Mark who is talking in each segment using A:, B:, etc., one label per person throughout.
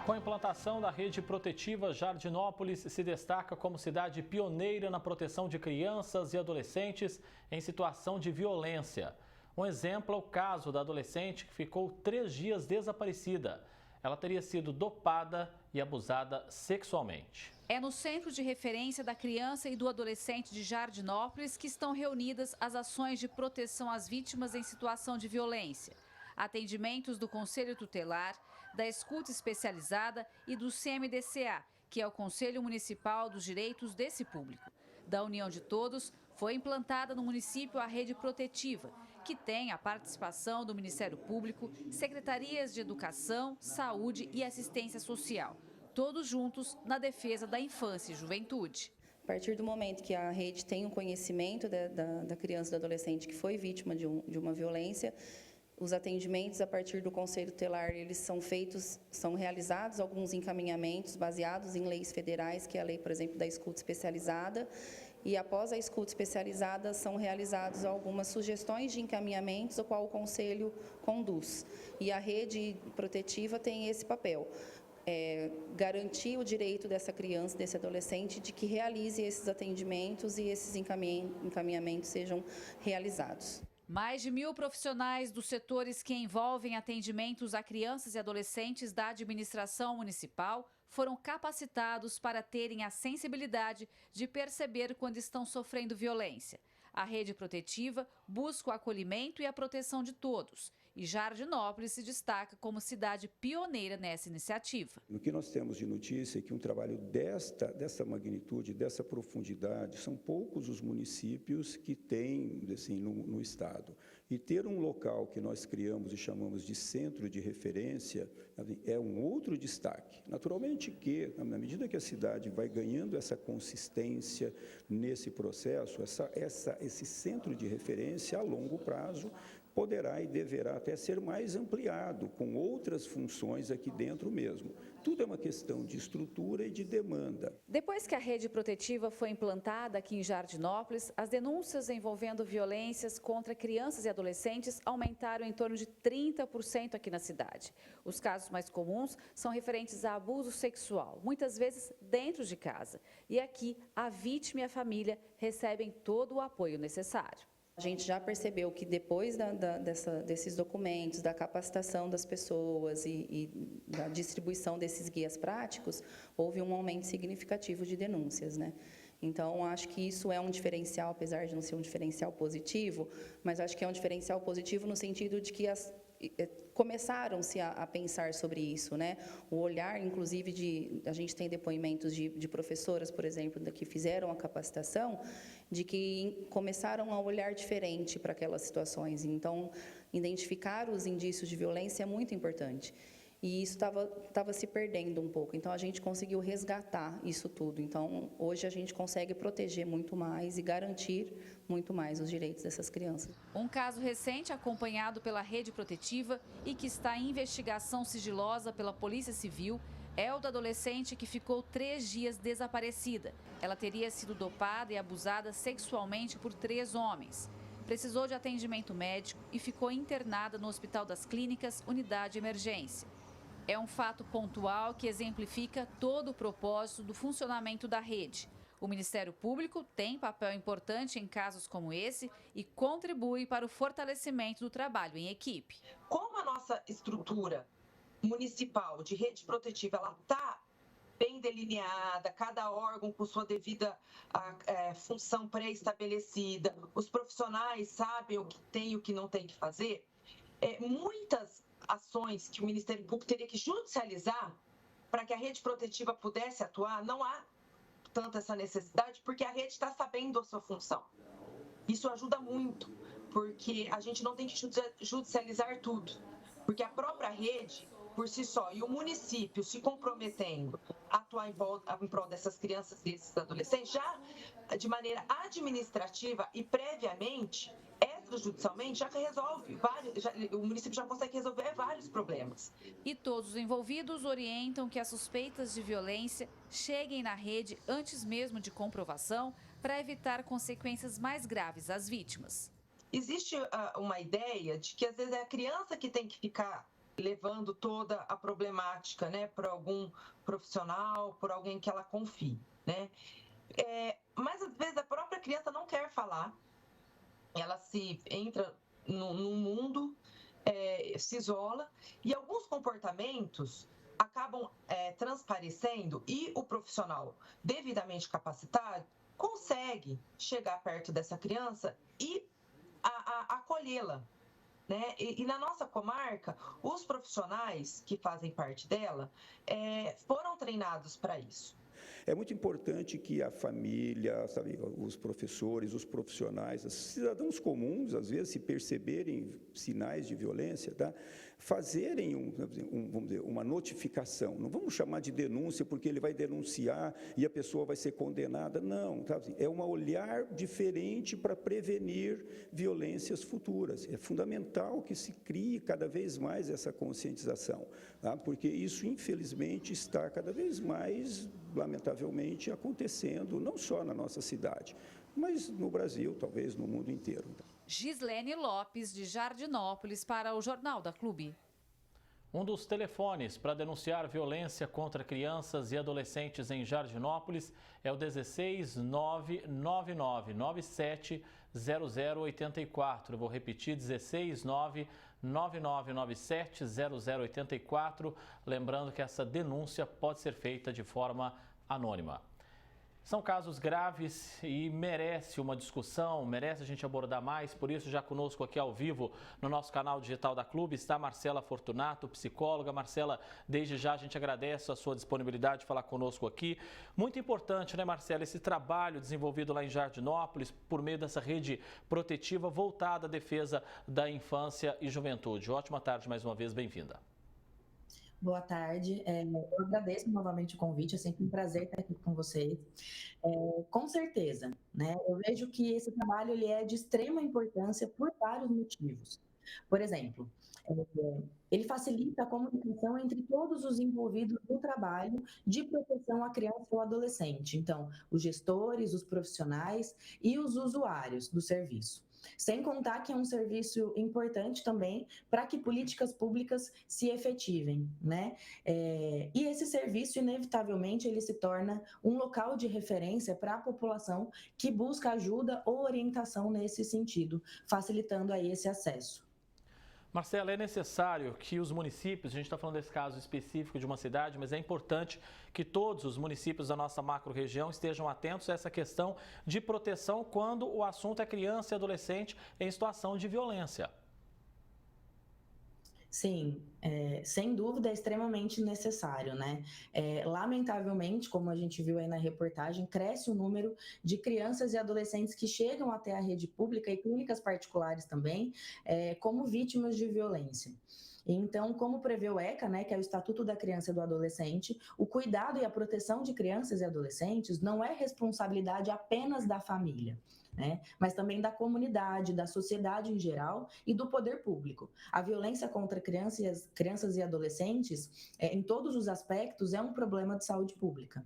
A: Com a implantação da rede protetiva, Jardinópolis se destaca como cidade pioneira na proteção de crianças e adolescentes em situação de violência. Um exemplo é o caso da adolescente que ficou 3 dias desaparecida. Ela teria sido dopada e abusada sexualmente.
B: É no Centro de Referência da Criança e do Adolescente de Jardinópolis que estão reunidas as ações de proteção às vítimas em situação de violência. Atendimentos do Conselho Tutelar, da Escuta Especializada e do CMDCA, que é o Conselho Municipal dos Direitos desse público. Da união de todos, foi implantada no município a rede protetiva, que tem a participação do Ministério Público, secretarias de Educação, Saúde e Assistência Social, todos juntos na defesa da infância e juventude.
C: A partir do momento que a rede tem o conhecimento da criança e do adolescente que foi vítima de uma violência, os atendimentos a partir do Conselho Tutelar, eles são realizados alguns encaminhamentos baseados em leis federais, que é a lei, por exemplo, da escuta especializada, e após a escuta especializada são realizadas algumas sugestões de encaminhamentos, o qual o Conselho conduz. E a rede protetiva tem esse papel. Garantir o direito dessa criança, desse adolescente, de que realize esses atendimentos e esses encaminhamentos sejam realizados.
B: Mais de 1.000 profissionais dos setores que envolvem atendimentos a crianças e adolescentes da administração municipal foram capacitados para terem a sensibilidade de perceber quando estão sofrendo violência. A rede protetiva busca o acolhimento e a proteção de todos. E Jardinópolis se destaca como cidade pioneira nessa iniciativa.
D: O que nós temos de notícia é que um trabalho dessa magnitude, dessa profundidade, são poucos os municípios que têm assim, no estado. E ter um local que nós criamos e chamamos de centro de referência é um outro destaque. Naturalmente que, na medida que a cidade vai ganhando essa consistência nesse processo, esse centro de referência a longo prazo poderá e deverá até ser mais ampliado, com outras funções aqui dentro mesmo. Tudo é uma questão de estrutura e de demanda.
B: Depois que a rede protetiva foi implantada aqui em Jardinópolis, as denúncias envolvendo violências contra crianças e adolescentes aumentaram em torno de 30% aqui na cidade. Os casos mais comuns são referentes a abuso sexual, muitas vezes dentro de casa. E aqui, a vítima e a família recebem todo o apoio necessário.
C: A gente já percebeu que depois desses documentos, da capacitação das pessoas e da distribuição desses guias práticos, houve um aumento significativo de denúncias, né? Então, acho que isso é um diferencial, apesar de não ser um diferencial positivo, mas acho que é um diferencial positivo no sentido de que começaram-se a pensar sobre isso, né? O olhar, inclusive, a gente tem depoimentos de professoras, por exemplo, que fizeram a capacitação, de que começaram a olhar diferente para aquelas situações. Então, identificar os indícios de violência é muito importante. E isso estava se perdendo um pouco. Então, a gente conseguiu resgatar isso tudo. Então, hoje a gente consegue proteger muito mais e garantir muito mais os direitos dessas crianças.
B: Um caso recente acompanhado pela rede protetiva e que está em investigação sigilosa pela Polícia Civil é o da adolescente que ficou 3 dias desaparecida. Ela teria sido dopada e abusada sexualmente por 3 homens. Precisou de atendimento médico e ficou internada no Hospital das Clínicas, unidade de emergência. É um fato pontual que exemplifica todo o propósito do funcionamento da rede. O Ministério Público tem papel importante em casos como esse e contribui para o fortalecimento do trabalho em equipe.
E: Como a nossa estrutura municipal de rede protetiva ela está bem delineada, cada órgão com sua devida função pré-estabelecida, os profissionais sabem o que tem e o que não tem que fazer, muitas ações que o Ministério Público teria que judicializar para que a rede protetiva pudesse atuar, não há tanta essa necessidade, porque a rede está sabendo a sua função. Isso ajuda muito, porque a gente não tem que judicializar tudo, porque a própria rede, por si só, e o município se comprometendo a atuar em prol dessas crianças e desses adolescentes, já de maneira administrativa e previamente, extrajudicialmente, já resolve o município já consegue resolver vários problemas.
B: E todos os envolvidos orientam que as suspeitas de violência cheguem na rede antes mesmo de comprovação para evitar consequências mais graves às vítimas.
E: Existe uma ideia de que às vezes é a criança que tem que ficar levando toda a problemática, né, para algum profissional, por alguém que ela confie, né? Mas às vezes a própria criança não quer falar, ela se entra num mundo, se isola, e alguns comportamentos acabam transparecendo, e o profissional devidamente capacitado consegue chegar perto dessa criança e acolhê-la, né? E na nossa comarca, os profissionais que fazem parte dela foram treinados para isso.
D: É muito importante que a família, sabe, os professores, os profissionais, os cidadãos comuns, às vezes, se perceberem sinais de violência, tá? Fazerem vamos dizer, uma notificação. Não vamos chamar de denúncia, porque ele vai denunciar e a pessoa vai ser condenada. Não, tá? É um olhar diferente para prevenir violências futuras. É fundamental que se crie cada vez mais essa conscientização, tá? Porque isso, infelizmente, está cada vez mais, lamentavelmente, acontecendo, não só na nossa cidade, mas no Brasil, talvez no mundo inteiro.
B: Gislene Lopes, de Jardinópolis, para o Jornal da Clube.
A: Um dos telefones para denunciar violência contra crianças e adolescentes em Jardinópolis é o 16999970084. Eu vou repetir, 16999970084. Lembrando que essa denúncia pode ser feita de forma anônima. São casos graves e merece uma discussão, merece a gente abordar mais, por isso já conosco aqui ao vivo no nosso canal digital da Clube está Marcela Fortunato, psicóloga. Marcela, desde já a gente agradece a sua disponibilidade de falar conosco aqui. Muito importante, né, Marcela, esse trabalho desenvolvido lá em Jardinópolis por meio dessa rede protetiva voltada à defesa da infância e juventude. Ótima tarde mais uma vez, bem-vinda.
F: Boa tarde, eu agradeço novamente o convite, é sempre um prazer estar aqui com vocês. Com certeza, né, eu vejo que esse trabalho ele é de extrema importância por vários motivos. Por exemplo, ele facilita a comunicação entre todos os envolvidos no trabalho de proteção à criança ou adolescente, então, os gestores, os profissionais e os usuários do serviço. Sem contar que é um serviço importante também para que políticas públicas se efetivem, né? E esse serviço, inevitavelmente, ele se torna um local de referência para a população que busca ajuda ou orientação nesse sentido, facilitando aí esse acesso.
A: Marcela, é necessário que os municípios, a gente está falando desse caso específico de uma cidade, mas é importante que todos os municípios da nossa macro-região estejam atentos a essa questão de proteção quando o assunto é criança e adolescente em situação de violência.
F: Sim, sem dúvida é extremamente necessário, né? Lamentavelmente, como a gente viu aí na reportagem, cresce o número de crianças e adolescentes que chegam até a rede pública e clínicas particulares também, como vítimas de violência. Então, como prevê o ECA, né, que é o Estatuto da Criança e do Adolescente, o cuidado e a proteção de crianças e adolescentes não é responsabilidade apenas da família, né, mas também da comunidade, da sociedade em geral e do poder público. A violência contra crianças e adolescentes, em todos os aspectos, é um problema de saúde pública.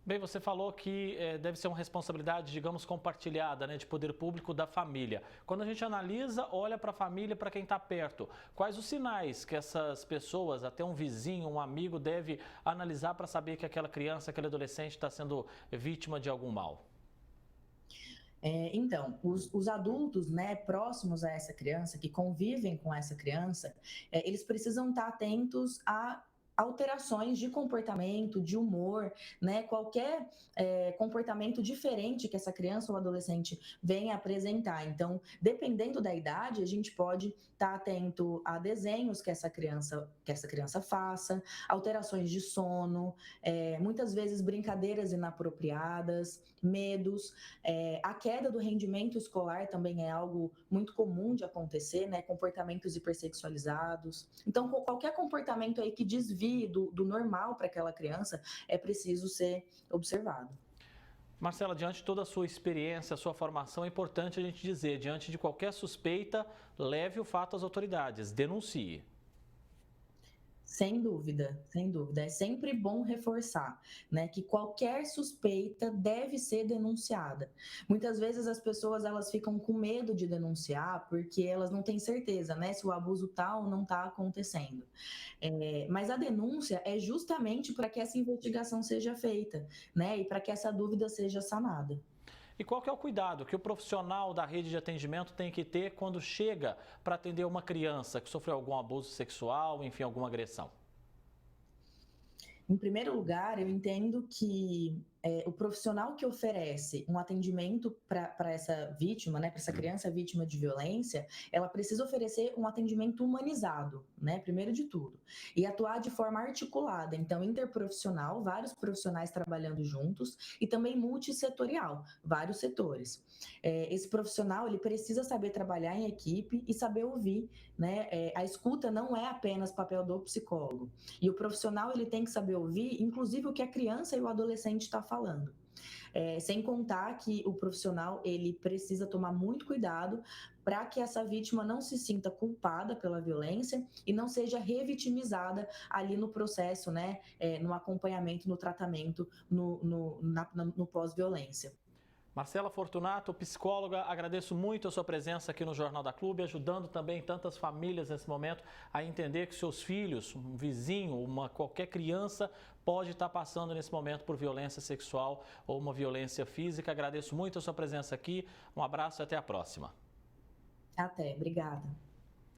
A: Bem, você falou que deve ser uma responsabilidade, digamos, compartilhada, né, de poder público da família. Quando a gente analisa, olha para a família, para quem está perto, quais os sinais que essas pessoas, até um vizinho, um amigo, deve analisar para saber que aquela criança, aquele adolescente está sendo vítima de algum mal?
F: Então, os adultos, né, próximos a essa criança, que convivem com essa criança, eles precisam estar atentos a alterações de comportamento, de humor, né? Qualquer comportamento diferente que essa criança ou adolescente venha apresentar. Então, dependendo da idade, a gente pode estar atento a desenhos que essa criança faça, alterações de sono, muitas vezes brincadeiras inapropriadas, medos, a queda do rendimento escolar também é algo muito comum de acontecer, né? Comportamentos hipersexualizados. Então, qualquer comportamento aí que desvie do normal para aquela criança é preciso ser observado.
A: Marcela, diante de toda a sua experiência, a sua formação, é importante a gente dizer, diante de qualquer suspeita, leve o fato às autoridades, denuncie.
F: Sem dúvida, sem dúvida. É sempre bom reforçar, né, que qualquer suspeita deve ser denunciada. Muitas vezes as pessoas elas ficam com medo de denunciar porque elas não têm certeza, né, se o abuso está ou não está acontecendo. Mas a denúncia é justamente para que essa investigação seja feita, né, e para que essa dúvida seja sanada.
A: E qual que é o cuidado que o profissional da rede de atendimento tem que ter quando chega para atender uma criança que sofreu algum abuso sexual, enfim, alguma agressão?
F: Em primeiro lugar, eu entendo que o profissional que oferece um atendimento para essa vítima, né, para essa criança vítima de violência, ela precisa oferecer um atendimento humanizado, né, primeiro de tudo, e atuar de forma articulada, então interprofissional, vários profissionais trabalhando juntos, e também multissetorial, vários setores. Esse profissional ele precisa saber trabalhar em equipe e saber ouvir, né? A escuta não é apenas papel do psicólogo, e o profissional ele tem que saber ouvir, inclusive o que a criança e o adolescente está falando. Sem contar que o profissional ele precisa tomar muito cuidado para que essa vítima não se sinta culpada pela violência e não seja revitimizada ali no processo, né, no acompanhamento, no tratamento, no pós-violência.
A: Marcela Fortunato, psicóloga, agradeço muito a sua presença aqui no Jornal da Clube, ajudando também tantas famílias nesse momento a entender que seus filhos, um vizinho, qualquer criança pode estar passando nesse momento por violência sexual ou uma violência física. Agradeço muito a sua presença aqui, um abraço e até a próxima.
F: Até, obrigada.